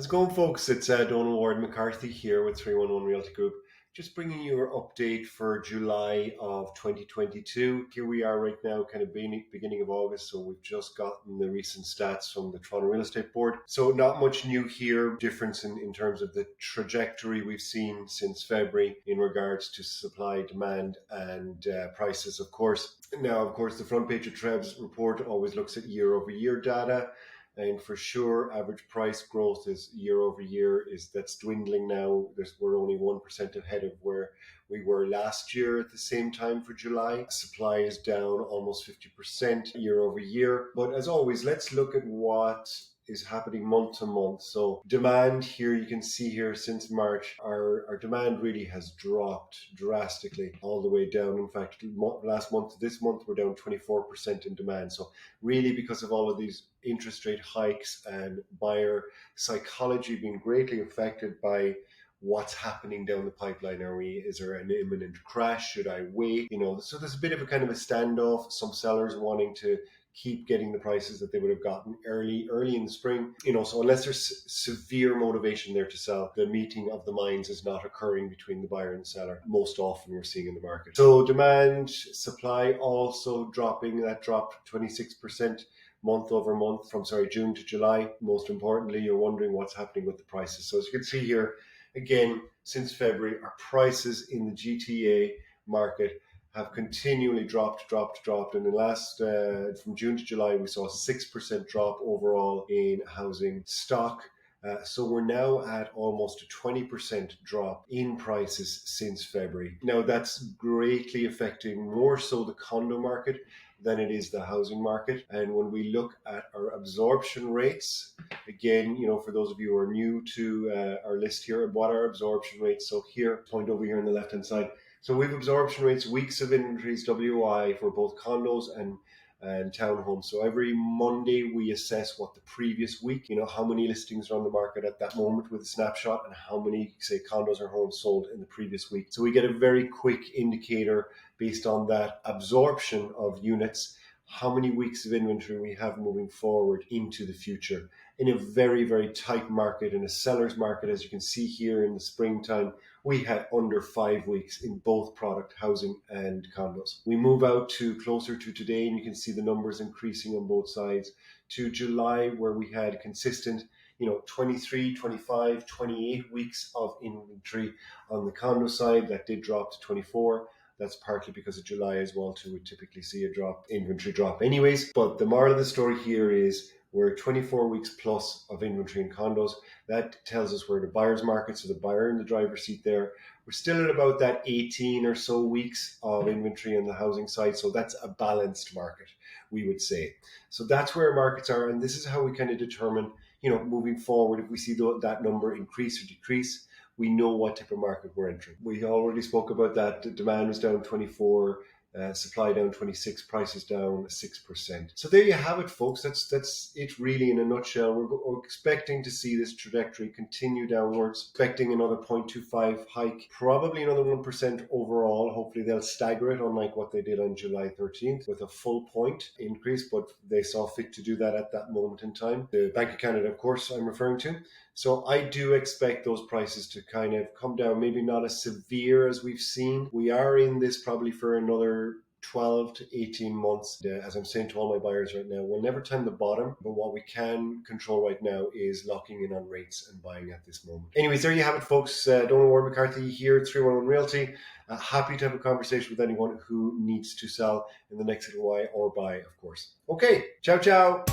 it going, folks? It's Donal Ward McCarthy here with 311 Realty Group. Just bringing you your update for July of 2022. Here we are right now, kind of beginning of August, so we've just gotten the recent stats from the Toronto Real Estate Board. So not much new here, difference in terms of the trajectory we've seen since February in regards to supply, demand, and prices, of course. Now, of course, the front page of Treb's report always looks at year-over-year data. And for sure, average price growth is year over year that's dwindling now. We're only 1% ahead of where we were last year at the same time for July. Supply is down almost 50% year over year. But as always, let's look at what is happening month to month. So demand here, you can see here since March, our demand really has dropped drastically all the way down. In fact, this month, we're down 24% in demand. So really because of all of these interest rate hikes and buyer psychology being greatly affected by what's happening down the pipeline. Is there an imminent crash? Should I wait? So there's a bit of a kind of a standoff. Some sellers wanting to keep getting the prices that they would have gotten early in the spring. So unless there's severe motivation there to sell, the meeting of the minds is not occurring between the buyer and the seller. Most often we're seeing in the market. So demand, supply also dropping. That dropped 26% month over month from June to July. Most importantly, you're wondering what's happening with the prices. So as you can see here, again, since February, our prices in the GTA market have continually dropped. And in from June to July, we saw a 6% drop overall in housing stock. So we're now at almost a 20% drop in prices since February. Now that's greatly affecting more so the condo market than it is the housing market. And when we look at our absorption rates, again, for those of you who are new to our list here, what are absorption rates? So here, point over here on the left-hand side. So we have absorption rates, weeks of inventories, WI, for both condos and townhomes. So every Monday we assess what the previous week, how many listings are on the market at that moment with a snapshot and how many, say, condos or homes sold in the previous week. So we get a very quick indicator based on that absorption of units, how many weeks of inventory we have moving forward into the future. In a very, very tight market, in a seller's market, as you can see here in the springtime, we had under 5 weeks in both product, housing and condos. We move out to closer to today, and you can see the numbers increasing on both sides, to July, where we had consistent 23, 25, 28 weeks of inventory on the condo side. That did drop to 24. That's partly because of July as well, too. We typically see a inventory drop anyways. But the moral of the story here is we're 24 weeks plus of inventory in condos. That tells us we're in a buyer's market, so the buyer in the driver's seat there. We're still at about that 18 or so weeks of inventory on the housing side, so that's a balanced market, we would say. So that's where our markets are, and this is how we kind of determine, moving forward, if we see that number increase or decrease, we know what type of market we're entering. We already spoke about that. The demand was down 24, supply down 26, prices down 6%. So there you have it, folks. That's it really in a nutshell. We're expecting to see this trajectory continue downwards, expecting another 0.25 hike, probably another 1% overall. Hopefully they'll stagger it, unlike what they did on July 13th with a full point increase, but they saw fit to do that at that moment in time. The Bank of Canada, of course, I'm referring to. So I do expect those prices to kind of come down, maybe not as severe as we've seen. We are in this probably for another 12 to 18 months. As I'm saying to all my buyers right now, we'll never time the bottom, but what we can control right now is locking in on rates and buying at this moment. Anyways, there you have it, folks. Donal Ward McCarthy here at 311 Realty. Happy to have a conversation with anyone who needs to sell in the next little while or buy, of course. Okay, ciao.